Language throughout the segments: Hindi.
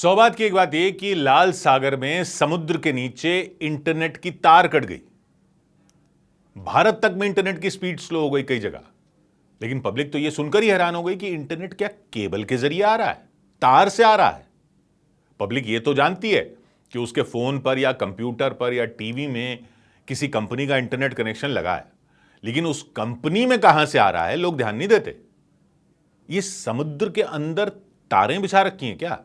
सौभाग्य की एक बात यह कि लाल सागर में समुद्र के नीचे इंटरनेट की तार कट गई। भारत तक में इंटरनेट की स्पीड स्लो हो गई कई जगह। लेकिन पब्लिक तो यह सुनकर ही हैरान हो गई कि इंटरनेट क्या केबल के जरिए आ रहा है, तार से आ रहा है। पब्लिक यह तो जानती है कि उसके फोन पर या कंप्यूटर पर या टीवी में किसी कंपनी का इंटरनेट कनेक्शन लगा है, लेकिन उस कंपनी में कहां से आ रहा है लोग ध्यान नहीं देते। ये समुद्र के अंदर तारें बिछा रखी हैं क्या?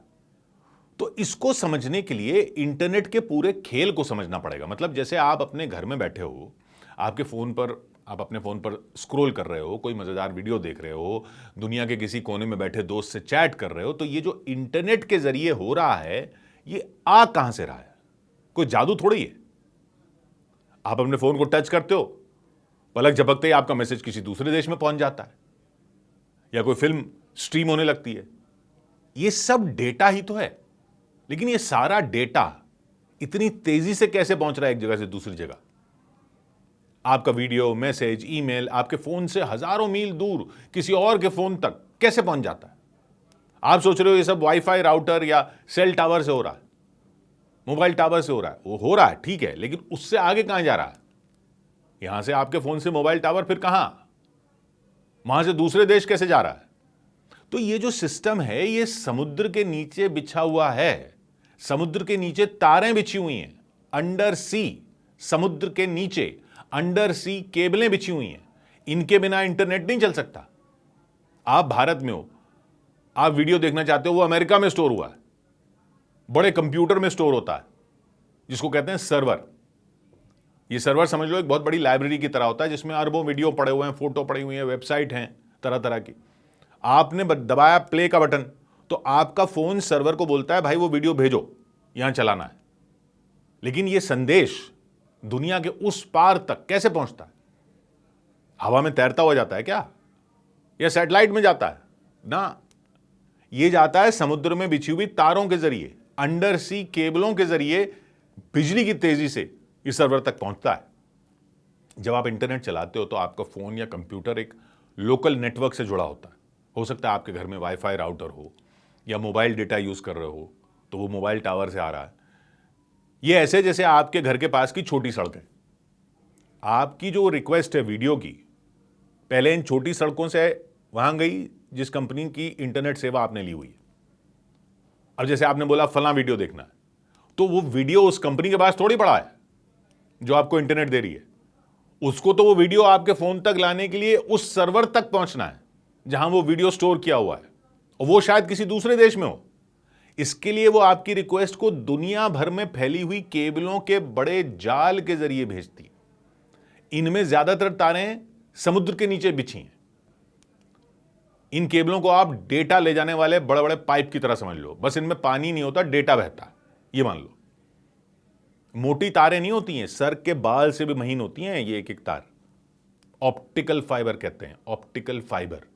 तो इसको समझने के लिए इंटरनेट के पूरे खेल को समझना पड़ेगा। मतलब जैसे आप अपने घर में बैठे हो, आपके फोन पर आप अपने फोन पर स्क्रॉल कर रहे हो, कोई मजेदार वीडियो देख रहे हो, दुनिया के किसी कोने में बैठे दोस्त से चैट कर रहे हो, तो ये जो इंटरनेट के जरिए हो रहा है ये आ कहां से रहा है? कोई जादू थोड़ी है। आप अपने फोन को टच करते हो, पलक झपकते ही आपका मैसेज किसी दूसरे देश में पहुंच जाता है, या कोई फिल्म स्ट्रीम होने लगती है। ये सब डेटा ही तो है। लेकिन ये सारा डेटा इतनी तेजी से कैसे पहुंच रहा है एक जगह से दूसरी जगह? आपका वीडियो, मैसेज, ईमेल आपके फोन से हजारों मील दूर किसी और के फोन तक कैसे पहुंच जाता है? आप सोच रहे हो ये सब वाईफाई राउटर या सेल टावर से हो रहा है, मोबाइल टावर से हो रहा है। वो हो रहा है, ठीक है, लेकिन उससे आगे कहां जा रहा है? यहां से आपके फोन से मोबाइल टावर, फिर कहां? वहां से दूसरे देश कैसे जा रहा है? तो ये जो सिस्टम है ये समुद्र के नीचे बिछा हुआ है। समुद्र के नीचे तारें बिछी हुई हैं, अंडर सी, समुद्र के नीचे अंडर सी केबलें बिछी हुई हैं। इनके बिना इंटरनेट नहीं चल सकता। आप भारत में हो, आप वीडियो देखना चाहते हो, वो अमेरिका में स्टोर हुआ है, बड़े कंप्यूटर में स्टोर होता है, जिसको कहते हैं सर्वर। ये सर्वर समझ लो एक बहुत बड़ी लाइब्रेरी की तरह होता है, जिसमें अरबों वीडियो पड़े हुए हैं, फोटो पड़ी हुई हैं, वेबसाइट हैं तरह तरह की। आपने दबाया प्ले का बटन तो आपका फोन सर्वर को बोलता है भाई वो वीडियो भेजो, यहां चलाना है। लेकिन यह संदेश दुनिया के उस पार तक कैसे पहुंचता है? हवा में तैरता हुआ जाता है क्या, या सैटेलाइट में जाता है? ना, यह जाता है समुद्र में बिछी हुई तारों के जरिए, अंडर सी केबलों के जरिए बिजली की तेजी से इस सर्वर तक पहुंचता है। जब आप इंटरनेट चलाते हो तो आपका फोन या कंप्यूटर एक लोकल नेटवर्क से जुड़ा होता है। हो सकता है आपके घर में वाईफाई राउटर हो, या मोबाइल डेटा यूज कर रहे हो तो वो मोबाइल टावर से आ रहा है। ये ऐसे जैसे आपके घर के पास की छोटी सड़क है। आपकी जो रिक्वेस्ट है वीडियो की, पहले इन छोटी सड़कों से वहां गई जिस कंपनी की इंटरनेट सेवा आपने ली हुई है। अब जैसे आपने बोला फलां वीडियो देखना है, तो वो वीडियो उस कंपनी के पास थोड़ी पड़ा है जो आपको इंटरनेट दे रही है। उसको तो वो वीडियो आपके फोन तक लाने के लिए उस सर्वर तक पहुंचना है जहां वो वीडियो स्टोर किया हुआ है, और वो शायद किसी दूसरे देश में हो। इसके लिए वो आपकी रिक्वेस्ट को दुनिया भर में फैली हुई केबलों के बड़े जाल के जरिए भेजती। इनमें ज्यादातर तारें समुद्र के नीचे बिछी हैं। इन केबलों को आप डेटा ले जाने वाले बड़े बड़े पाइप की तरह समझ लो। बस इनमें पानी नहीं होता, डेटा बहता है, ये मान लो। मोटी तारें नहीं होती हैं, सर के बाल से भी महीन होती हैं ये एक एक तार। ऑप्टिकल फाइबर कहते हैं, ऑप्टिकल फाइबर।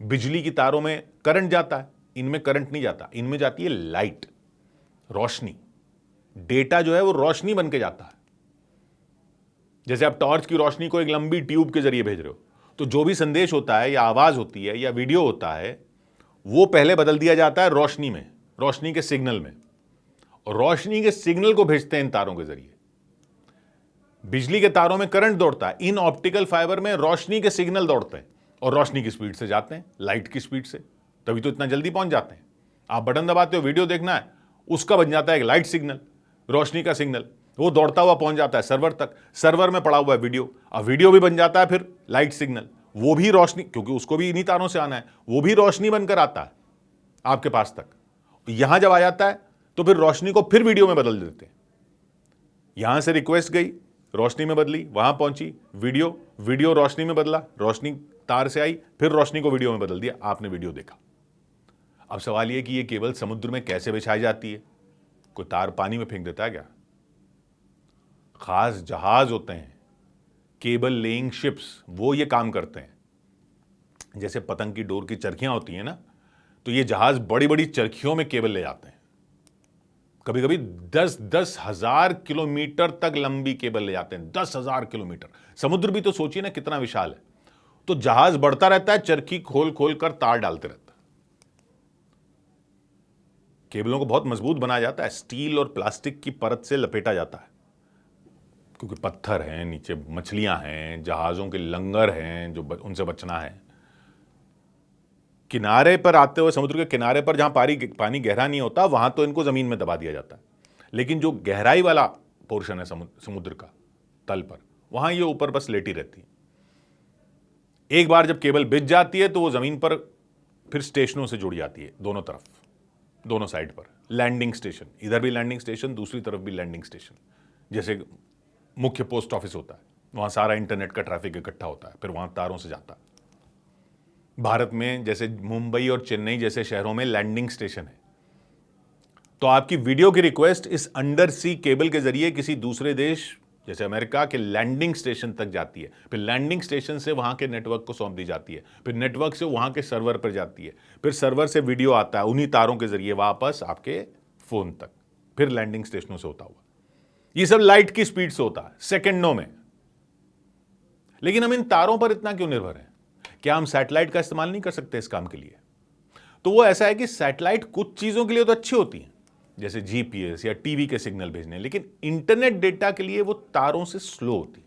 बिजली की तारों में करंट जाता है, इनमें करंट नहीं जाता, इनमें जाती है लाइट, रोशनी। डेटा जो है वो रोशनी बन के जाता है। जैसे आप टॉर्च की रोशनी को एक लंबी ट्यूब के जरिए भेज रहे हो, तो जो भी संदेश होता है या आवाज होती है या वीडियो होता है वो पहले बदल दिया जाता है रोशनी में, रोशनी के सिग्नल में, और रोशनी के सिग्नल को भेजते हैं इन तारों के जरिए। बिजली के तारों में करंट दौड़ता है, इन ऑप्टिकल फाइबर में रोशनी के सिग्नल दौड़ते हैं और रोशनी की स्पीड से जाते हैं, लाइट की स्पीड से, तभी तो इतना जल्दी पहुंच जाते हैं। आप बटन दबाते हो, वीडियो देखना है, उसका बन जाता है एक लाइट सिग्नल, रोशनी का सिग्नल, वो दौड़ता हुआ पहुंच जाता है सर्वर तक, सर्वर में पड़ा हुआ है वीडियो, अब वीडियो भी बन जाता है फिर लाइट सिग्नल, वो भी रोशनी, क्योंकि उसको भी इन्हीं तारों से आना है, वो भी रोशनी बनकर आता है आपके पास तक। यहां जब आ जाता है तो फिर रोशनी को फिर वीडियो में बदल देते हैं। यहां से रिक्वेस्ट गई, रोशनी में बदली, वहां पहुंची वीडियो, वीडियो रोशनी में बदला, रोशनी तार से आई, फिर रोशनी को वीडियो में बदल दिया, आपने वीडियो देखा। अब सवाल यह कि यह केबल समुद्र में कैसे बिछाई जाती है? कोई तार पानी में फेंक देता है क्या? खास जहाज होते हैं, केबल लेइंग शिप्स, वो ये काम करते हैं। जैसे पतंग की डोर की चरखियां होती हैं ना, तो ये जहाज बड़ी बड़ी चरखियों में केबल ले जाते हैं। कभी कभी 10-10 हजार किलोमीटर तक लंबी केबल ले जाते हैं, 10,000 किलोमीटर। समुद्र भी तो सोचिए ना कितना विशाल है। तो जहाज बढ़ता रहता है, चरखी खोल खोल कर तार डालते रहता है। केबलों को बहुत मजबूत बनाया जाता है, स्टील और प्लास्टिक की परत से लपेटा जाता है, क्योंकि पत्थर हैं, नीचे मछलियां हैं, जहाज़ों के लंगर हैं जो उनसे बचना है। किनारे पर आते हुए, समुद्र के किनारे पर जहां पानी गहरा नहीं होता, वहां तो इनको ज़मीन में दबा दिया जाता है, लेकिन जो गहराई वाला पोर्शन है समुद्र का तल पर, वहां ये ऊपर बस लेटी रहती है। एक बार जब केबल बिछ जाती है तो वो ज़मीन पर फिर स्टेशनों से जुड़ जाती है, दोनों तरफ, दोनों साइड पर लैंडिंग स्टेशन, इधर भी लैंडिंग स्टेशन, दूसरी तरफ भी लैंडिंग स्टेशन। जैसे मुख्य पोस्ट ऑफिस होता है, वहां सारा इंटरनेट का ट्रैफिक इकट्ठा होता है, फिर वहां तारों से जाता है। भारत में जैसे मुंबई और चेन्नई जैसे शहरों में लैंडिंग स्टेशन है, तो आपकी वीडियो की रिक्वेस्ट इस अंडर सी केबल के जरिए किसी दूसरे देश जैसे अमेरिका के लैंडिंग स्टेशन तक जाती है, फिर लैंडिंग स्टेशन से वहां के नेटवर्क को सौंप दी जाती है, फिर नेटवर्क से वहां के सर्वर पर जाती है, फिर सर्वर से वीडियो आता है उन्हीं तारों के जरिए वापस आपके फोन तक, फिर लैंडिंग स्टेशनों से होता हुआ। ये सब लाइट की स्पीड से होता है, सेकंडों में। लेकिन हम इन तारों पर इतना क्यों निर्भर हैं? क्या हम सैटेलाइट का इस्तेमाल नहीं कर सकते इस काम के लिए? तो वो ऐसा है कि सैटेलाइट कुछ चीजों के लिए तो अच्छी होती है, जैसे जीपीएस या टीवी के सिग्नल भेजने, लेकिन इंटरनेट डेटा के लिए वो तारों से स्लो होती है।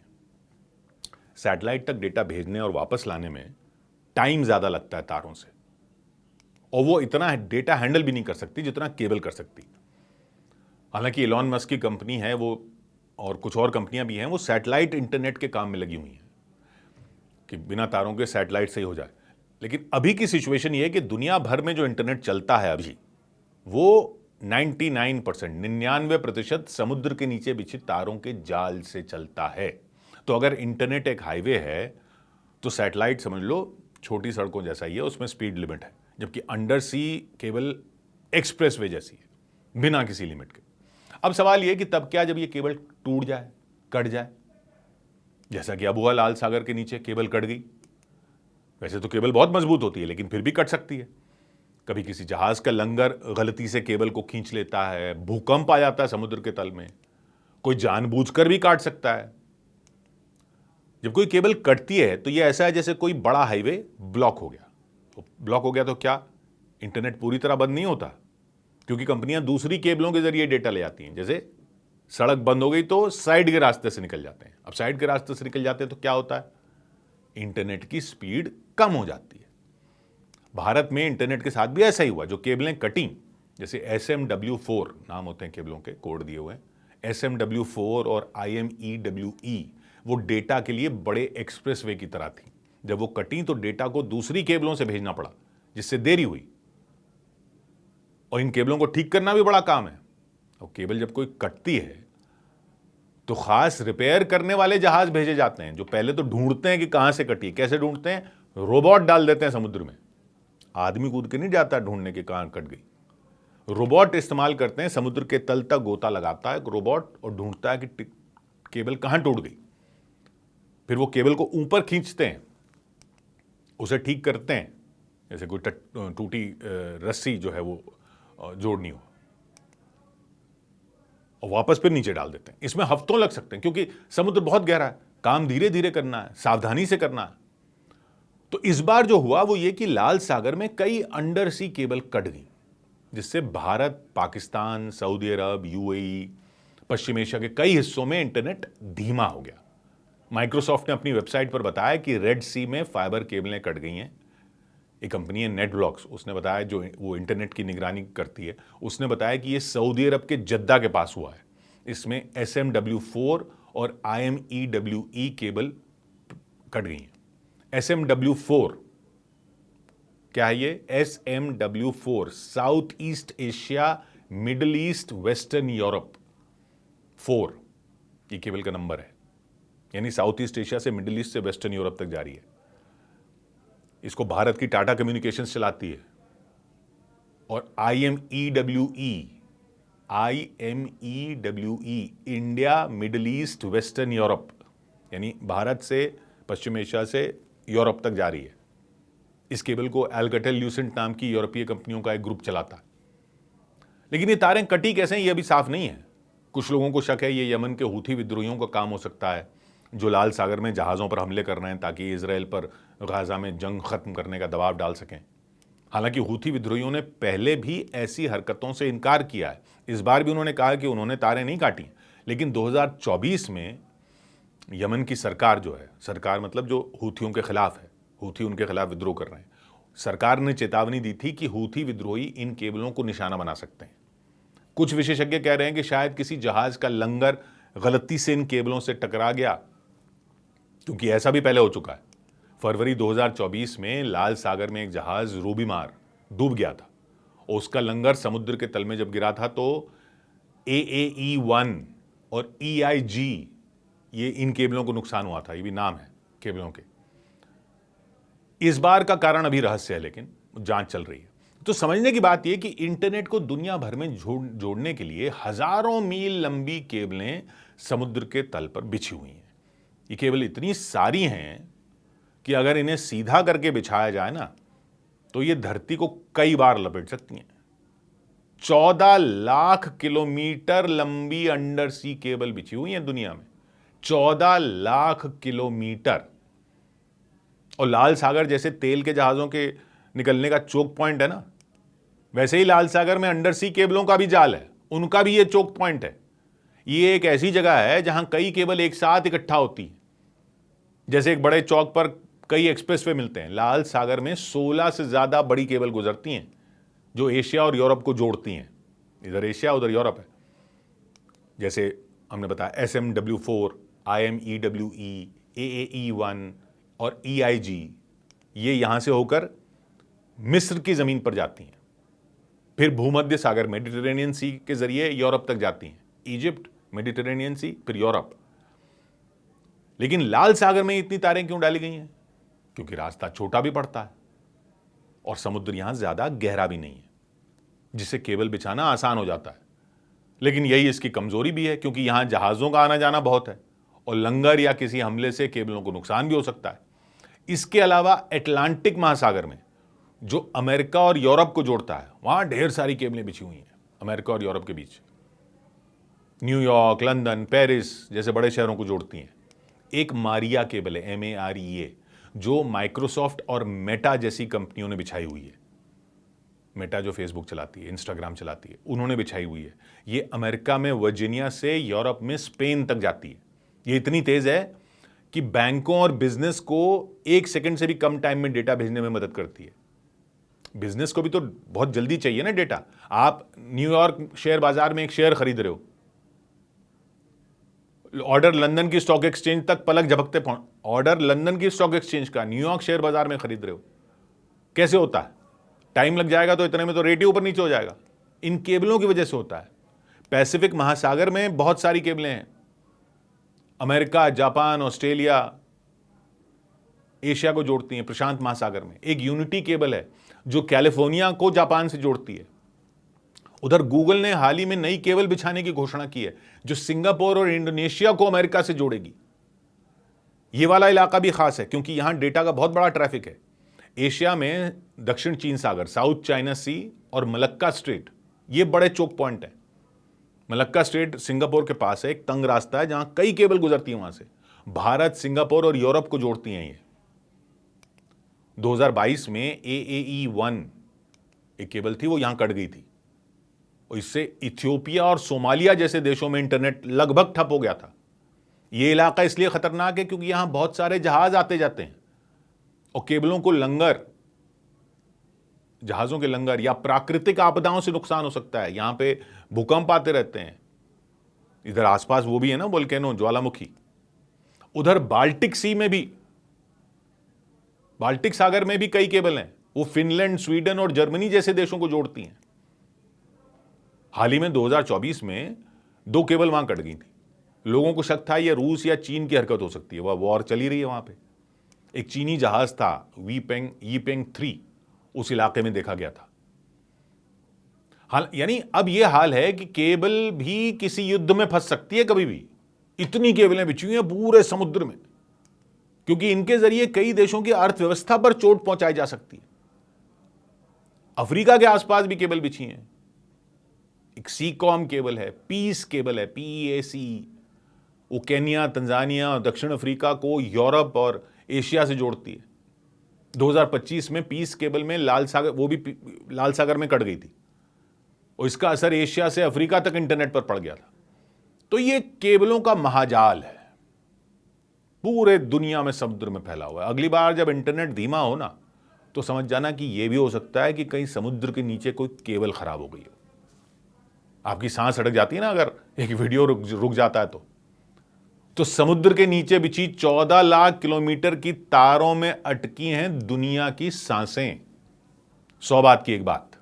सैटेलाइट तक डेटा भेजने और वापस लाने में टाइम ज्यादा लगता है तारों से, और वो इतना डेटा हैंडल भी नहीं कर सकती जितना केबल कर सकती। हालांकि एलॉन मस्क की कंपनी है वो, और कुछ और कंपनियां भी हैं, वो सैटेलाइट इंटरनेट के काम में लगी हुई हैं कि बिना तारों के सैटेलाइट से ही हो जाए। लेकिन अभी की सिचुएशन ये है कि दुनिया भर में जो इंटरनेट चलता है अभी, वो 99% समुद्र के नीचे बिछे तारों के जाल से चलता है। तो अगर इंटरनेट एक हाईवे है, तो सैटेलाइट समझ लो छोटी सड़कों जैसा ही है, उसमें स्पीड लिमिट है, जबकि अंडर सी केबल एक्सप्रेसवे जैसी है, बिना किसी लिमिट के। अब सवाल यह कि तब क्या जब ये केबल टूट जाए, कट जाए, जैसा कि अब हुआ लाल सागर के नीचे केबल कट गई। वैसे तो केबल बहुत मजबूत होती है, लेकिन फिर भी कट सकती है। कभी किसी जहाज का लंगर गलती से केबल को खींच लेता है, भूकंप आ जाता है समुद्र के तल में, कोई जानबूझकर भी काट सकता है। जब कोई केबल कटती है तो यह ऐसा है जैसे कोई बड़ा हाईवे ब्लॉक हो गया। तो ब्लॉक हो गया तो क्या इंटरनेट पूरी तरह बंद नहीं होता, क्योंकि कंपनियां दूसरी केबलों के जरिए डेटा ले आती हैं। जैसे सड़क बंद हो गई तो साइड के रास्ते से निकल जाते हैं। अब साइड के रास्ते से निकल जाते हैं तो क्या होता है, इंटरनेट की स्पीड कम हो जाती है। भारत में इंटरनेट के साथ भी ऐसा ही हुआ। जो केबलें कटी, जैसे SMW4 नाम होते हैं केबलों के, कोड दिए हुए हैं, SMW4 और IMEWE, वो डेटा के लिए बड़े एक्सप्रेसवे की तरह थी। जब वो कटी तो डेटा को दूसरी केबलों से भेजना पड़ा, जिससे देरी हुई। और इन केबलों को ठीक करना भी बड़ा काम है। और केबल जब कोई कटती है तो खास रिपेयर करने वाले जहाज भेजे जाते हैं, जो पहले तो ढूंढते हैं कि कहां से कटी है। कैसे ढूंढते हैं? रोबोट डाल देते हैं समुद्र में, आदमी कूद के नहीं जाता ढूंढने के कहां कट गई। रोबोट इस्तेमाल करते हैं, समुद्र के तल तक गोता लगाता है रोबोट और ढूंढता है कि केबल कहां टूट गई। फिर वो केबल को ऊपर खींचते हैं, उसे ठीक करते हैं, जैसे कोई टूटी रस्सी जो है वो जोड़नी हो, और वापस फिर नीचे डाल देते हैं। इसमें हफ्तों लग सकते हैं, क्योंकि समुद्र बहुत गहरा है, काम धीरे धीरे करना है, सावधानी से करना है। तो इस बार जो हुआ वो ये कि लाल सागर में कई अंडर सी केबल कट गई, जिससे भारत, पाकिस्तान, सऊदी अरब, UAE, पश्चिम एशिया के कई हिस्सों में इंटरनेट धीमा हो गया। माइक्रोसॉफ्ट ने अपनी वेबसाइट पर बताया कि रेड सी में फाइबर केबलें कट गई हैं। एक कंपनी है नेटब्लॉक्स, उसने बताया, जो वो इंटरनेट की निगरानी करती है, उसने बताया कि ये सऊदी अरब के जद्दा के पास हुआ है। इसमें SMW4 और IMEWE केबल कट गई हैं। SMW4 क्या है? ये SMW4 south east Asia, middle east, western Europe 4 ये केबल का नंबर है, यानी साउथ ईस्ट एशिया से मिडिल ईस्ट से वेस्टर्न यूरोप तक जा रही है। इसको भारत की टाटा कम्युनिकेशंस चलाती है। और IMEWE India, middle east, western Europe, यानी भारत से पश्चिम एशिया से यूरोप तक जा रही है। इस केबल को एल्कटेल ल्यूसेंट नाम की यूरोपीय कंपनियों का एक ग्रुप चलाता है। लेकिन ये तारें कटी कैसे हैं, ये अभी साफ नहीं है। कुछ लोगों को शक है ये यमन के हूथी विद्रोहियों का काम हो सकता है, जो लाल सागर में जहाज़ों पर हमले कर रहे हैं ताकि इजराइल पर गाजा में जंग खत्म करने का दबाव डाल सकें। हालांकि हूथी विद्रोहियों ने पहले भी ऐसी हरकतों से इनकार किया है। इस बार भी उन्होंने कहा कि उन्होंने तारें नहीं काटी, लेकिन 2024 में यमन की सरकार जो है, सरकार मतलब जो हूथियों के खिलाफ है, हूथी उनके खिलाफ विद्रोह कर रहे हैं, सरकार ने चेतावनी दी थी कि हूथी विद्रोही इन केबलों को निशाना बना सकते हैं। कुछ विशेषज्ञ कह रहे हैं कि शायद किसी जहाज का लंगर गलती से इन केबलों से टकरा गया, क्योंकि ऐसा भी पहले हो चुका है। फरवरी 2024 में लाल सागर में एक जहाज रूबीमार डूब गया था और उसका लंगर समुद्र के तल में जब गिरा था तो AAE-1 और EIG, ये इन केबलों को नुकसान हुआ था। ये भी नाम है केबलों के। इस बार का कारण अभी रहस्य है, लेकिन जांच चल रही है। तो समझने की बात यह कि इंटरनेट को दुनिया भर में जोड़ने के लिए हजारों मील लंबी केबलें समुद्र के तल पर बिछी हुई हैं। ये केबल इतनी सारी हैं कि अगर इन्हें सीधा करके बिछाया जाए ना, तो ये धरती को कई बार लपेट सकती हैं। 14 लाख किलोमीटर लंबी अंडर सी केबल बिछी हुई है दुनिया में, 14 लाख किलोमीटर। और लाल सागर जैसे तेल के जहाजों के निकलने का चोक पॉइंट है ना, वैसे ही लाल सागर में अंडर सी केबलों का भी जाल है, उनका भी ये चोक पॉइंट है। ये एक ऐसी जगह है जहां कई केबल एक साथ इकट्ठा होती है। जैसे एक बड़े चौक पर कई एक्सप्रेसवे मिलते हैं, लाल सागर में 16 से ज्यादा बड़ी केबल गुजरती हैं जो एशिया और यूरोप को जोड़ती हैं। इधर एशिया उधर यूरोप है। जैसे हमने बताया SMW4, IMEWE, AAE-1 और EIG, ये यहां से होकर मिस्र की जमीन पर जाती हैं, फिर भूमध्य सागर मेडिटेरेनियन सी के जरिए यूरोप तक जाती हैं, इजिप्ट, मेडिटेरेनियन सी, फिर यूरोप। लेकिन लाल सागर में इतनी तारें क्यों डाली गई हैं? क्योंकि रास्ता छोटा भी पड़ता है और समुद्र यहां ज्यादा गहरा भी नहीं है, जिससे केबल बिछाना आसान हो जाता है। लेकिन यही इसकी कमजोरी भी है, क्योंकि यहां जहाजों का आना जाना बहुत है और लंगर या किसी हमले से केबलों को नुकसान भी हो सकता है। इसके अलावा अटलांटिक महासागर में जो अमेरिका और यूरोप को जोड़ता है, वहां ढेर सारी केबलें बिछी हुई हैं अमेरिका और यूरोप के बीच। न्यूयॉर्क, लंदन, पेरिस जैसे बड़े शहरों को जोड़ती हैं। एक मारिया केबल है, MAREA, जो माइक्रोसॉफ्ट और मेटा जैसी कंपनियों ने बिछाई हुई है। मेटा जो फेसबुक चलाती है, इंस्टाग्राम चलाती है, उन्होंने बिछाई हुई है। ये अमेरिका में वर्जीनिया से यूरोप में स्पेन तक जाती है। ये इतनी तेज है कि बैंकों और बिजनेस को 1 सेकंड से भी कम टाइम में डेटा भेजने में मदद करती है। बिजनेस को भी तो बहुत जल्दी चाहिए ना डेटा। आप न्यूयॉर्क शेयर बाजार में एक शेयर खरीद रहे हो, ऑर्डर लंदन की स्टॉक एक्सचेंज तक पलक झपकते ऑर्डर लंदन की स्टॉक एक्सचेंज का न्यूयॉर्क शेयर बाजार में खरीद रहे हो, कैसे होता है? टाइम लग जाएगा तो इतने में तो रेट ही ऊपर नीचे हो जाएगा। इन केबलों की वजह से होता है। पैसिफिक महासागर में बहुत सारी केबलें हैं, अमेरिका, जापान, ऑस्ट्रेलिया, एशिया को जोड़ती हैं। प्रशांत महासागर में एक यूनिटी केबल है जो कैलिफोर्निया को जापान से जोड़ती है। उधर गूगल ने हाल ही में नई केबल बिछाने की घोषणा की है जो सिंगापुर और इंडोनेशिया को अमेरिका से जोड़ेगी। यह वाला इलाका भी खास है क्योंकि यहां डेटा का बहुत बड़ा ट्रैफिक है। एशिया में दक्षिण चीन सागर, साउथ चाइना सी और मलक्का स्ट्रेट, ये बड़े चोक पॉइंट हैं। मलक्का स्ट्रेट सिंगापुर के पास है, एक तंग रास्ता है जहां कई केबल गुजरती हैं। वहां से भारत, सिंगापुर और यूरोप को जोड़ती हैं। ये 2022 में AAE-1 एक केबल थी, वो यहां कट गई थी और इससे इथियोपिया और सोमालिया जैसे देशों में इंटरनेट लगभग ठप हो गया था। यह इलाका इसलिए खतरनाक है क्योंकि यहां बहुत सारे जहाज आते जाते हैं और केबलों को लंगर, जहाजों के लंगर या प्राकृतिक आपदाओं से नुकसान हो सकता है। यहां पे भूकंप आते रहते हैं। इधर आसपास वो भी है ना, वोल्केनो, ज्वालामुखी। उधर बाल्टिक सी में भी, बाल्टिक सागर में भी कई केबल हैं। वो फिनलैंड, स्वीडन और जर्मनी जैसे देशों को जोड़ती हैं। हाल ही में 2024 में 2 केबल वहां कट गई थी। लोगों को शक था यह रूस या चीन की हरकत हो सकती है, वह वॉर चली रही है वहां पे। एक चीनी जहाज था यीपेंग 3, उस इलाके में देखा गया था। हाल यानी अब यह हाल है कि केबल भी किसी युद्ध में फंस सकती है कभी भी। इतनी केबलें बिछी हुई हैं पूरे समुद्र में, क्योंकि इनके जरिए कई देशों की अर्थव्यवस्था पर चोट पहुंचाई जा सकती है। अफ्रीका के आसपास भी केबल बिछी हैं। एक सीकॉम केबल है, पीस केबल है, PEAC, वो केन्या, तंजानिया और दक्षिण अफ्रीका को यूरोप और एशिया से जोड़ती है। 2025 में पीस केबल में लाल सागर, वो भी लाल सागर में कट गई थी, और इसका असर एशिया से अफ्रीका तक इंटरनेट पर पड़ गया था। तो ये केबलों का महाजाल है, पूरे दुनिया में, समुद्र में फैला हुआ है। अगली बार जब इंटरनेट धीमा हो ना, तो समझ जाना कि यह भी हो सकता है कि कहीं समुद्र के नीचे कोई केबल खराब हो गई हो। आपकी सांस अटक जाती है ना अगर एक वीडियो रुक जाता है तो समुद्र के नीचे बिछी 14 लाख किलोमीटर की तारों में अटकी हैं दुनिया की सांसें। 100 बात की एक बात।